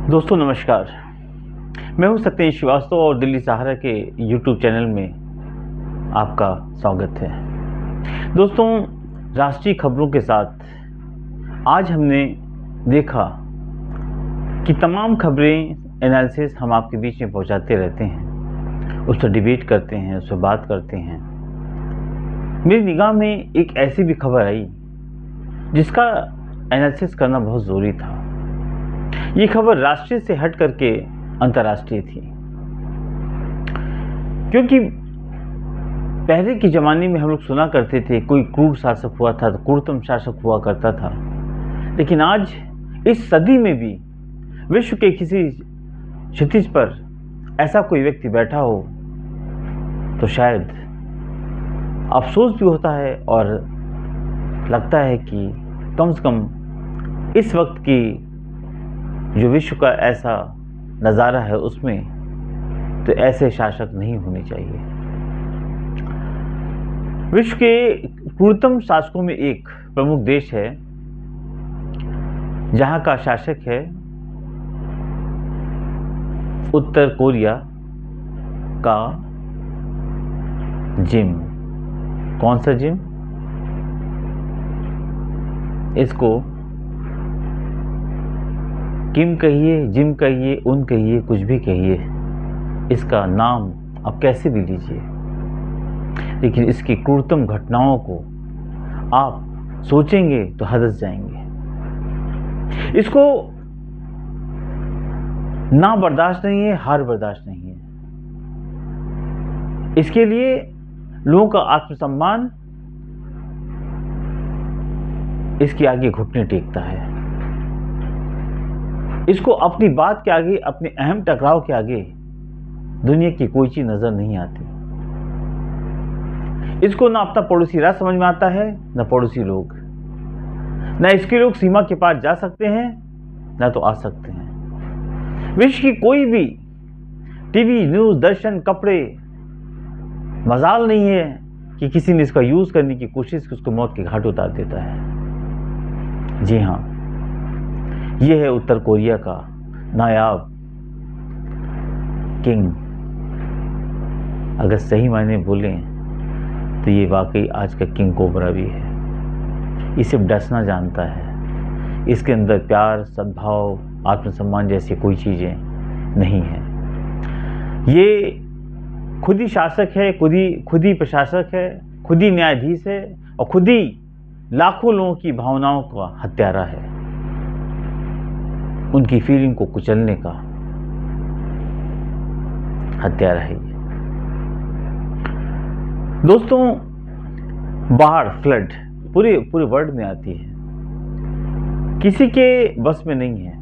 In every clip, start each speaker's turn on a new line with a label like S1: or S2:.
S1: दोस्तों नमस्कार। मैं हूं सत्येंद्र श्रीवास्तव और दिल्ली सहारा के यूट्यूब चैनल में आपका स्वागत है। दोस्तों, राष्ट्रीय खबरों के साथ आज हमने देखा कि तमाम खबरें एनालिसिस हम आपके बीच में पहुंचाते रहते हैं, उस पर डिबेट करते हैं, उस पर बात करते हैं। मेरी निगाह में एक ऐसी भी खबर आई जिसका एनालिसिस करना बहुत ज़रूरी था। ये खबर राष्ट्रीय से हट करके अंतर्राष्ट्रीय थी, क्योंकि पहले के ज़माने में हम लोग सुना करते थे कोई क्रूर शासक हुआ था तो क्रूरतम शासक हुआ करता था, लेकिन आज इस सदी में भी विश्व के किसी क्षितिज पर ऐसा कोई व्यक्ति बैठा हो तो शायद अफसोस भी होता है और लगता है कि कम से कम इस वक्त की जो विश्व का ऐसा नज़ारा है उसमें तो ऐसे शासक नहीं होने चाहिए। विश्व के क्रूरतम शासकों में एक प्रमुख देश है जहां का शासक है उत्तर कोरिया का जिम। कौन सा जिम? इसको किम कहिए, जिम कहिए, उन कहिए, कुछ भी कहिए, इसका नाम आप कैसे भी लीजिए, लेकिन इसकी क्रूरतम घटनाओं को आप सोचेंगे तो हदस जाएंगे। इसको ना बर्दाश्त नहीं है, हार बर्दाश्त नहीं है। इसके लिए लोगों का आत्मसम्मान इसके आगे घुटने टेकता है। इसको अपनी बात के आगे, अपने अहम टकराव के आगे दुनिया की कोई चीज नजर नहीं आती। इसको ना अपना पड़ोसी राज समझ में आता है, ना पड़ोसी लोग। ना इसके लोग सीमा के पार जा सकते हैं, ना तो आ सकते हैं। विश्व की कोई भी टीवी, न्यूज, दर्शन, कपड़े, मजाल नहीं है कि किसी ने इसका यूज करने की कोशिश की उसको मौत के घाट उतार देता है। जी हाँ, ये है उत्तर कोरिया का नायाब किंग। अगर सही मायने बोलें तो ये वाकई आज का किंग कोबरा भी है। ये सिर्फ डसना जानता है, इसके अंदर प्यार, सद्भाव, आत्मसम्मान जैसी कोई चीज़ें नहीं हैं। ये खुद ही शासक है, खुद ही प्रशासक है, खुद ही न्यायाधीश है और खुद ही लाखों लोगों की भावनाओं का हत्यारा है, उनकी फीलिंग को कुचलने का हत्यारा है ये। दोस्तों, बाढ़, फ्लड पूरे वर्ल्ड में आती है, किसी के बस में नहीं है।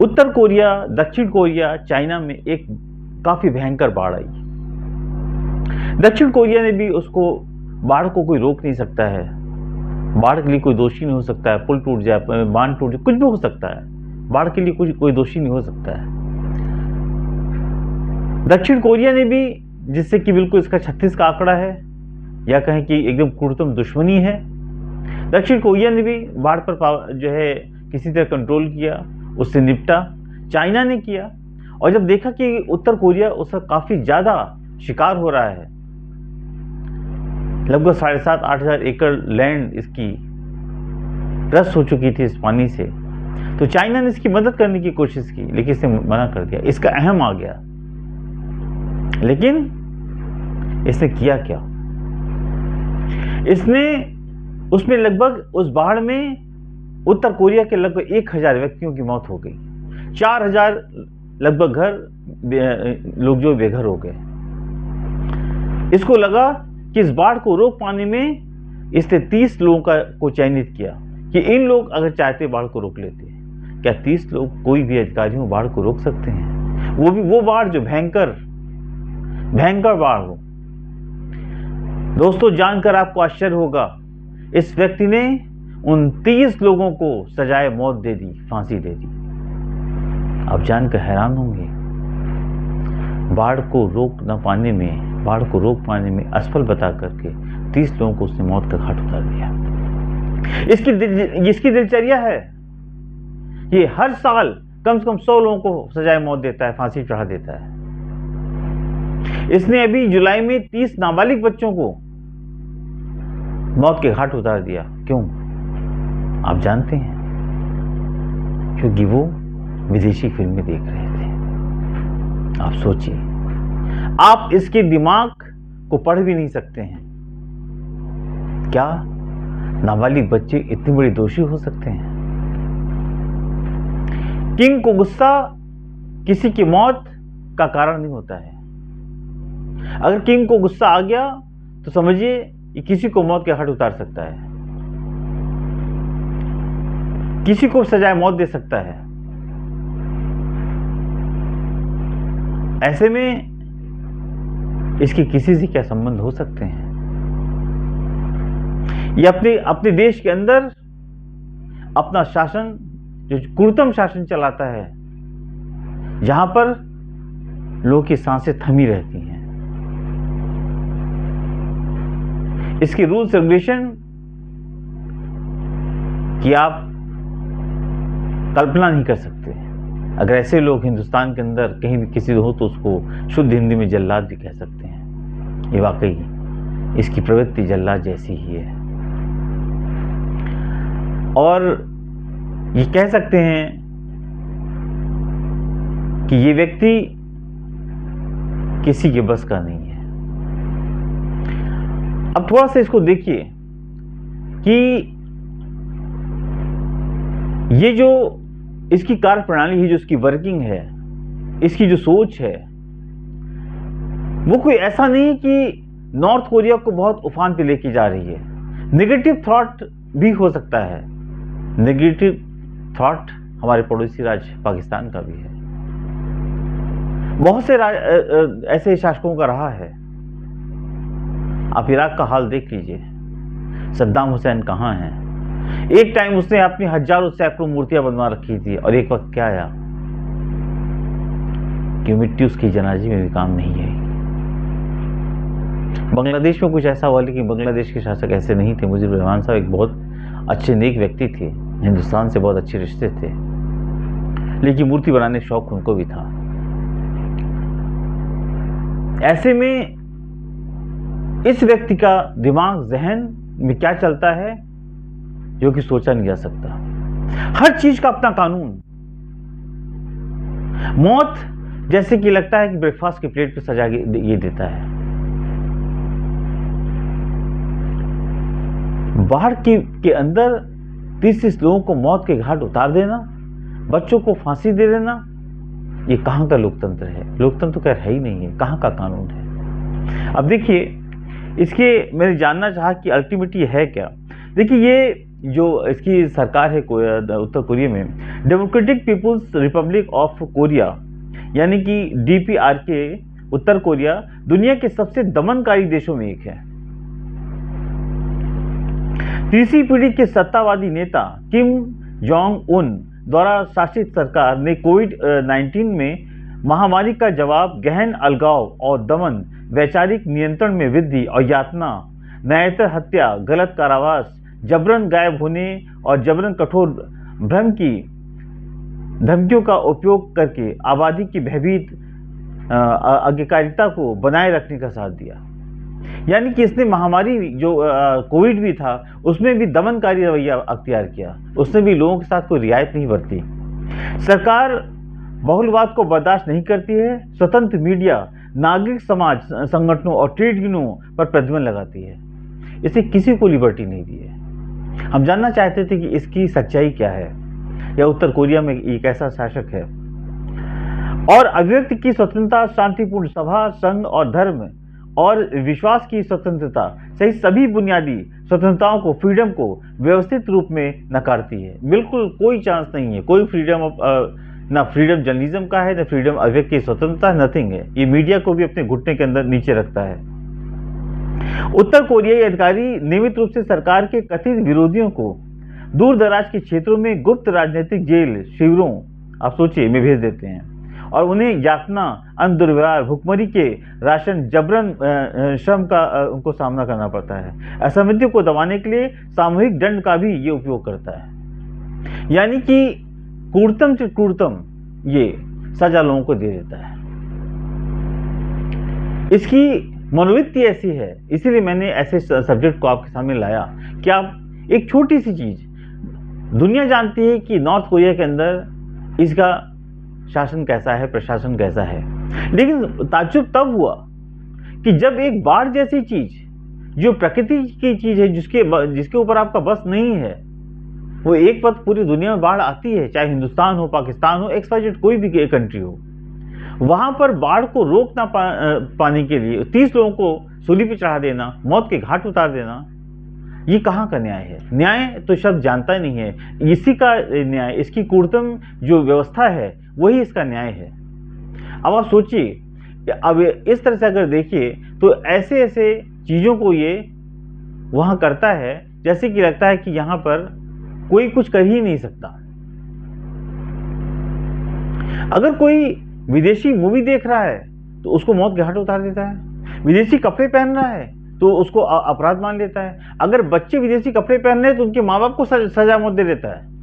S1: उत्तर कोरिया, दक्षिण कोरिया, चाइना में एक काफी भयंकर बाढ़ आई। दक्षिण कोरिया ने भी उसको, बाढ़ को कोई रोक नहीं सकता है, बाढ़ के लिए कोई दोषी नहीं हो सकता है। पुल टूट जाए, बांध टूट जाए, कुछ भी हो सकता है, बाढ़ के लिए कोई दोषी नहीं हो सकता है। दक्षिण कोरिया ने भी, जिससे कि बिल्कुल इसका 36 का आंकड़ा है, या कहें कि एकदम क्रूरतम दुश्मनी है, दक्षिण कोरिया ने भी बाढ़ पर जो है किसी तरह कंट्रोल किया, उससे निपटा। चाइना ने किया, और जब देखा कि उत्तर कोरिया उसका काफी ज्यादा शिकार हो रहा है, लगभग 7,500-8 हजार एकड़ लैंड इसकी ग्रस्त हो चुकी थी इस पानी से, तो चाइना ने इसकी मदद करने की कोशिश की, लेकिन इसने मना कर दिया। इसका अहम आ गया, लेकिन इसने किया क्या? इसने उसमें लगभग, उस बाढ़ में उत्तर कोरिया के लगभग 1,000 व्यक्तियों की मौत हो गई। 4,000 लगभग घर लोग जो बेघर हो गए। इसको लगा कि इस बाढ़ को रोक पाने में इसने 30 लोगों को चयनित किया कि इन लोग अगर चाहते बाढ़ को रोक लेते। क्या 30 लोग, कोई भी अधिकारी हो, बाढ़ को रोक सकते हैं? वो भी वो बाढ़ जो भयंकर बाढ़ हो। दोस्तों, जानकर आपको आश्चर्य होगा, इस व्यक्ति ने उन 30 लोगों को सजाए मौत दे दी, फांसी दे दी। आप जानकर हैरान होंगे, बाढ़ को रोक पाने में असफल बता करके 30 लोगों को उसने मौत का घाट उतार दिया। इसकी दिनचर्या है ये हर साल कम से कम 100 लोगों को सजाए मौत देता है, फांसी चढ़ा देता है। इसने अभी जुलाई में 30 नाबालिग बच्चों को मौत के घाट उतार दिया। क्यों? आप जानते हैं, क्योंकि वो विदेशी फिल्में देख रहे थे। आप सोचिए, आप इसके दिमाग को पढ़ भी नहीं सकते हैं। क्या नाबालिग बच्चे इतने बड़े दोषी हो सकते हैं? किंग को गुस्सा किसी की मौत का कारण नहीं होता है। अगर किंग को गुस्सा आ गया तो समझिए ये किसी को मौत के घाट उतार सकता है, किसी को सजाए मौत दे सकता है। ऐसे में इसके किसी से क्या संबंध हो सकते हैं? ये अपने देश के अंदर अपना शासन, जो क्रूरतम शासन चलाता है, जहां पर लोगों की सांसें थमी रहती हैं। इसके रूल्स रेगुलेशन की आप कल्पना नहीं कर सकते। अगर ऐसे लोग हिंदुस्तान के अंदर कहीं भी किसी हो तो उसको शुद्ध हिंदी में जल्लाद भी कह सकते हैं। ये वाकई इसकी प्रवृत्ति जल्लाद जैसी ही है। और ये कह सकते हैं कि ये व्यक्ति किसी के बस का नहीं है। अब थोड़ा सा इसको देखिए कि ये जो इसकी कार्य प्रणाली है, जो इसकी वर्किंग है, इसकी जो सोच है, वो कोई ऐसा नहीं कि नॉर्थ कोरिया को बहुत उफान पे लेके जा रही है। नेगेटिव थॉट भी हो सकता है। नेगेटिव थॉट हमारे पड़ोसी राज्य पाकिस्तान का भी है। बहुत से ऐसे शासकों का रहा है। आप इराक का हाल देख लीजिए, सद्दाम हुसैन कहाँ हैं? एक टाइम उसने अपनी हजारों सैकड़ों मूर्तियां बनवा रखी थी, और एक वक्त क्या आया कि मिट्टी उसकी जनाजे में भी काम नहीं है। बांग्लादेश में कुछ ऐसा हुआ, लेकिन बांग्लादेश के शासक ऐसे नहीं थे। मुजीबुर रहमान साहब एक बहुत अच्छे नेक व्यक्ति थे, हिंदुस्तान से बहुत अच्छे रिश्ते थे, लेकिन मूर्ति बनाने का शौक उनको भी था। ऐसे में इस व्यक्ति का दिमाग, जहन में क्या चलता है जो कि सोचा नहीं जा सकता। हर चीज का अपना कानून। मौत जैसे कि लगता है कि ब्रेकफास्ट की प्लेट पे सजा ये देता है। बाढ़ के अंदर 30 लोगों को मौत के घाट उतार देना, बच्चों को फांसी दे देना, ये कहां का लोकतंत्र है? लोकतंत्र तो खैर है ही नहीं है। कहां का कानून है? अब देखिए, इसके मैंने जानना चाहा कि अल्टीमेटली है क्या। देखिए, ये जो इसकी सरकार है उत्तर कोरिया में, Democratic People's Republic of Korea, यानी कि DPRK, उत्तर कोरिया दुनिया के सबसे दमनकारी देशों में एक है। तीसरी पीढ़ी के सत्तावादी नेता किम जोंग उन द्वारा शासित सरकार ने कोविड-19 में महामारी का जवाब गहन अलगाव और दमन, वैचारिक नियंत्रण में वृद्धि और यातना, न्यायेतर हत्या, गलत कारावास, जबरन गायब होने और जबरन कठोर भ्रम की धमकियों का उपयोग करके आबादी की भयभीत आज्ञाकारिता को बनाए रखने का साथ दिया। यानी कि इसने महामारी जो कोविड भी था, उसमें भी दमनकारी रवैया अख्तियार किया। उसने भी लोगों के साथ कोई रियायत नहीं बरती। सरकार बहुलवाद को बर्दाश्त नहीं करती है। स्वतंत्र मीडिया, नागरिक समाज संगठनों और ट्रेड यूनियनों पर प्रतिबंध लगाती है। इसे किसी को लिबर्टी नहीं दी है। हम जानना चाहते थे कि इसकी सच्चाई क्या है, या उत्तर कोरिया में एक ऐसा शासक है। और अभिव्यक्ति की स्वतंत्रता, शांतिपूर्ण सभा, संघ और धर्म और विश्वास की स्वतंत्रता सहित सभी बुनियादी स्वतंत्रताओं को, फ्रीडम को व्यवस्थित रूप में नकारती है। बिल्कुल कोई चांस नहीं है। कोई फ्रीडम ना फ्रीडम जर्नलिज्म का है, ना फ्रीडम अभिव्यक्ति की स्वतंत्रता, नथिंग है। ये मीडिया को भी अपने घुटने के अंदर नीचे रखता है। उत्तर कोरियाई अधिकारी नियमित रूप से सरकार के कथित विरोधियों को दूर दराज के क्षेत्रों में गुप्त राजनीतिक जेल शिविरों, आप सोचिए, में भेज देते हैं, और उन्हें यातना, अन्न दुर्व्यवहार, भुखमरी के राशन, जबरन श्रम का उनको सामना करना पड़ता है। असहमतियों को दबाने के लिए सामूहिक दंड का भी ये उपयोग करता है। यानी कि क्रूरतम से क्रूरतम ये सजा लोगों को दे देता है। इसकी मनोवृत्ति ऐसी है, इसीलिए मैंने ऐसे सब्जेक्ट को आपके सामने लाया कि आप एक छोटी सी चीज, दुनिया जानती है कि नॉर्थ कोरिया के अंदर इसका शासन कैसा है, प्रशासन कैसा है, लेकिन ताज्जुब तब हुआ कि जब एक बाढ़ जैसी चीज, जो प्रकृति की चीज है, जिसके ऊपर आपका बस नहीं है, वो एक वक्त पूरी दुनिया में बाढ़ आती है, चाहे हिंदुस्तान हो, पाकिस्तान हो, XYZ कोई भी कंट्री हो, वहां पर बाढ़ को रोक ना पाने के लिए 30 लोगों को सूली पे चढ़ा देना, मौत के घाट उतार देना, ये कहाँ का न्याय है? न्याय तो शब्द जानता नहीं है, इसी का न्याय, इसकी क्रूरतम जो व्यवस्था है वही इसका न्याय है। अब आप सोचिए, अब इस तरह से अगर देखिए तो ऐसे ऐसे चीज़ों को ये वहाँ करता है जैसे कि लगता है कि यहाँ पर कोई कुछ कर ही नहीं सकता। अगर कोई विदेशी मूवी देख रहा है तो उसको मौत के घाट उतार देता है, विदेशी कपड़े पहन रहा है तो उसको अपराध मान लेता है, अगर बच्चे विदेशी कपड़े पहन रहे हैं तो उनके माँ बाप को सजा मौत दे देता है।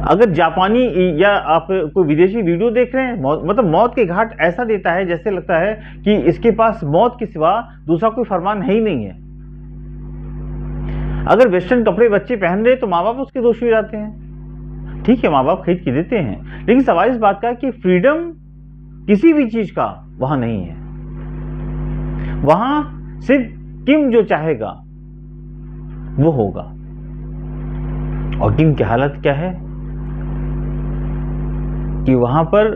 S1: अगर जापानी या आप कोई विदेशी वीडियो देख रहे हैं, मतलब मौत के घाट ऐसा देता है जैसे लगता है कि इसके पास मौत के सिवा दूसरा कोई फरमान है ही नहीं है। अगर वेस्टर्न कपड़े बच्चे पहन रहे तो माँ बाप उसके दोषी हो जाते हैं। ठीक है, माँ बाप खरीद के देते हैं, लेकिन सवाल इस बात का कि फ्रीडम किसी भी चीज का वहां नहीं है। वहां सिर्फ किम जो चाहेगा वो होगा। और किम की हालत क्या है कि वहां पर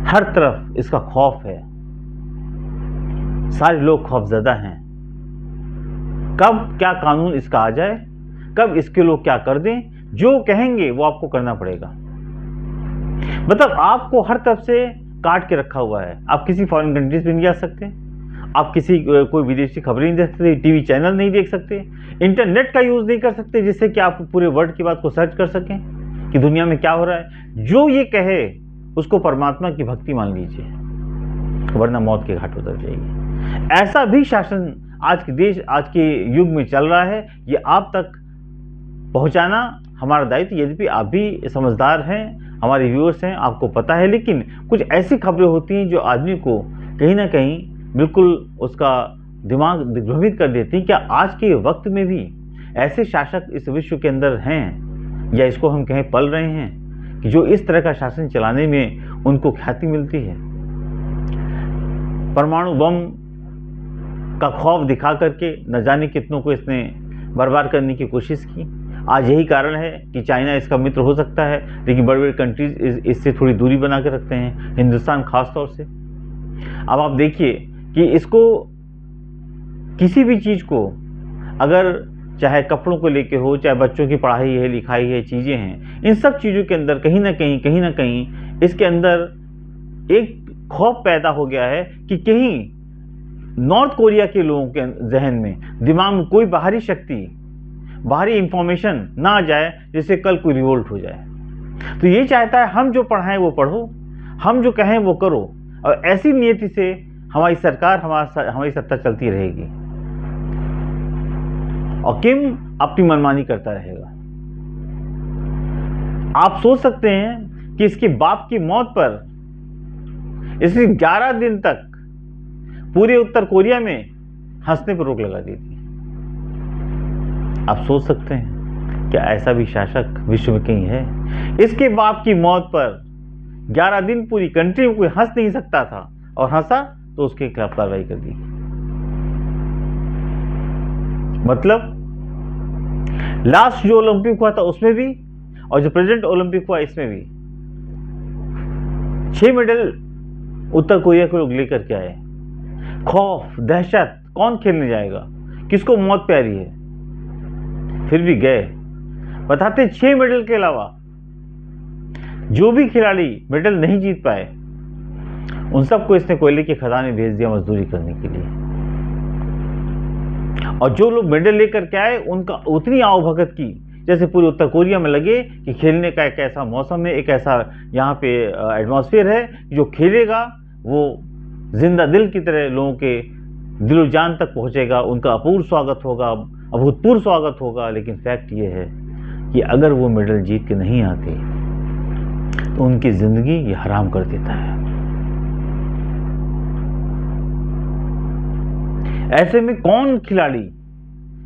S1: हर तरफ इसका खौफ है, सारे लोग खौफजदा हैं। कब क्या कानून इसका आ जाए, कब इसके लोग क्या कर दें, जो कहेंगे वो आपको करना पड़ेगा। मतलब आपको हर तरफ से काट के रखा हुआ है। आप किसी फॉरेन कंट्रीज में नहीं जा सकते, आप किसी कोई विदेशी खबरें नहीं देख सकते, टीवी चैनल नहीं देख सकते, इंटरनेट का यूज नहीं कर सकते जिससे कि आप पूरे वर्ल्ड की बात को सर्च कर सकें कि दुनिया में क्या हो रहा है। जो ये कहे उसको परमात्मा की भक्ति मान लीजिए, वरना मौत के घाट उतर जाएगी। ऐसा भी शासन आज के युग में चल रहा है। ये आप तक पहुंचाना हमारा दायित्व। यद्यपि आप भी समझदार हैं, हमारे व्यूअर्स हैं, आपको पता है, लेकिन कुछ ऐसी खबरें होती हैं जो आदमी को कहीं ना कहीं बिल्कुल उसका दिमाग दिग्भ्रमित कर देती हैं। क्या आज के वक्त में भी ऐसे शासक इस विश्व के अंदर हैं, या इसको हम कहें पल रहे हैं, कि जो इस तरह का शासन चलाने में उनको ख्याति मिलती है? परमाणु बम का खौफ दिखा करके न जाने कितनों को इसने बर्बाद करने की कोशिश की। आज यही कारण है कि चाइना इसका मित्र हो सकता है, लेकिन बड़े बड़े कंट्रीज इससे थोड़ी दूरी बना के रखते हैं, हिंदुस्तान खास तौर से। अब आप देखिए कि इसको किसी भी चीज़ को, अगर चाहे कपड़ों को लेके हो, चाहे बच्चों की पढ़ाई है, लिखाई है, चीज़ें हैं, इन सब चीज़ों के अंदर कहीं ना कहीं इसके अंदर एक खौफ पैदा हो गया है कि कहीं नॉर्थ कोरिया के लोगों के जहन में, दिमाग में कोई बाहरी शक्ति, बाहरी इंफॉर्मेशन ना आ जाए जिससे कल कोई रिवोल्ट हो जाए। तो ये चाहता है हम जो पढ़ाएं वो पढ़ो, हम जो कहें वो करो, और ऐसी नियति से हमारी सरकार, हमारी सत्ता चलती रहेगी और किम अपनी मनमानी करता रहेगा। आप सोच सकते हैं कि इसके बाप की मौत पर इसने 11 दिन तक पूरे उत्तर कोरिया में हंसने पर रोक लगा दी थी। आप सोच सकते हैं क्या ऐसा भी शासक विश्व में कहीं है? इसके बाप की मौत पर 11 दिन पूरी कंट्री में कोई हंस नहीं सकता था, और हंसा तो उसके खिलाफ कार्रवाई कर दी। मतलब लास्ट जो ओलंपिक हुआ था उसमें भी, और जो प्रेजेंट ओलंपिक हुआ इसमें भी 6 मेडल उत्तर कोरिया के लोग लेकर के आए। खौफ, दहशत, कौन खेलने जाएगा, किसको मौत प्यारी है, फिर भी गए। बताते 6 मेडल के अलावा जो भी खिलाड़ी मेडल नहीं जीत पाए उन सबको इसने कोयले के खदान में भेज दिया मजदूरी करने के लिए। और जो लोग मेडल लेकर के आए उनका उतनी आवभगत की जैसे पूरे उत्तर कोरिया में लगे कि खेलने का एक ऐसा मौसम है, एक ऐसा यहाँ पे एटमॉस्फेयर है, जो खेलेगा वो जिंदा दिल की तरह लोगों के दिलो जान तक पहुँचेगा, उनका अपूर्व स्वागत होगा, अभूतपूर्व स्वागत होगा। लेकिन फैक्ट ये है कि अगर वो मेडल जीत के नहीं आते तो उनकी ज़िंदगी ये हराम कर देता है। ऐसे में कौन खिलाड़ी,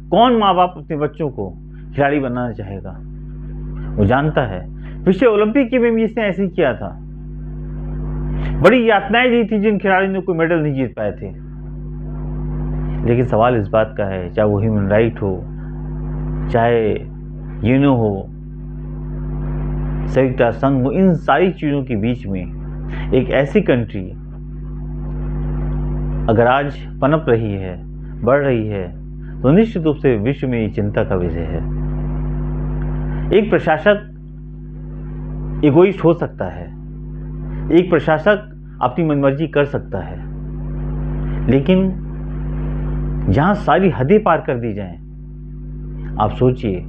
S1: कौन माँ बाप अपने बच्चों को खिलाड़ी बनाना चाहेगा? वो जानता है पिछले ओलंपिक में भी इसने ऐसे ही किया था। बड़ी यातनाएं दी थी जिन खिलाड़ियों ने कोई मेडल नहीं जीत पाए थे। लेकिन सवाल इस बात का है, चाहे वो ह्यूमन राइट हो, चाहे यूनो हो, संयुक्त राष्ट्र संघ हो, इन सारी चीज़ों के बीच में एक ऐसी कंट्री अगर आज पनप रही है, बढ़ रही है, तो निश्चित रूप से विश्व में ये चिंता का विषय है। एक प्रशासक इगोइस्ट हो सकता है, एक प्रशासक अपनी मनमर्जी कर सकता है, लेकिन जहां सारी हदें पार कर दी जाएं, आप सोचिए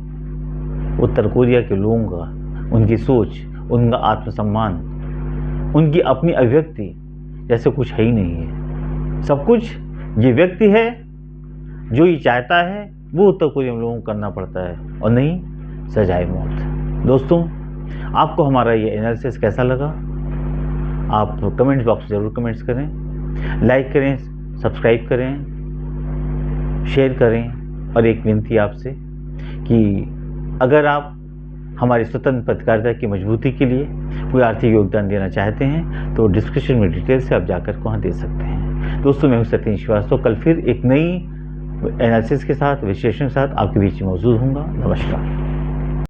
S1: उत्तर कोरिया के लोगों का, उनकी सोच, उनका आत्मसम्मान, उनकी अपनी अभिव्यक्ति जैसे कुछ है ही नहीं है। सब कुछ ये व्यक्ति है जो ये चाहता है वो उत्तर कोरिया में लोगों को करना पड़ता है, और नहीं सजाए मौत। दोस्तों, आपको हमारा ये एनालिसिस कैसा लगा? आप कमेंट बॉक्स में ज़रूर कमेंट्स करें, लाइक करें, सब्सक्राइब करें, शेयर करें। और एक विनती आपसे कि अगर आप हमारी स्वतंत्र पत्रकारिता की मजबूती के लिए कोई आर्थिक योगदान देना चाहते हैं तो डिस्क्रिप्शन में डिटेल से आप जाकर वहाँ दे सकते हैं। दोस्तों, मैं हूँ सत्येंद्र श्रीवास्तव। कल फिर एक नई एनालिसिस के साथ, विश्लेषण के साथ आपके बीच में मौजूद हूँगा। नमस्कार।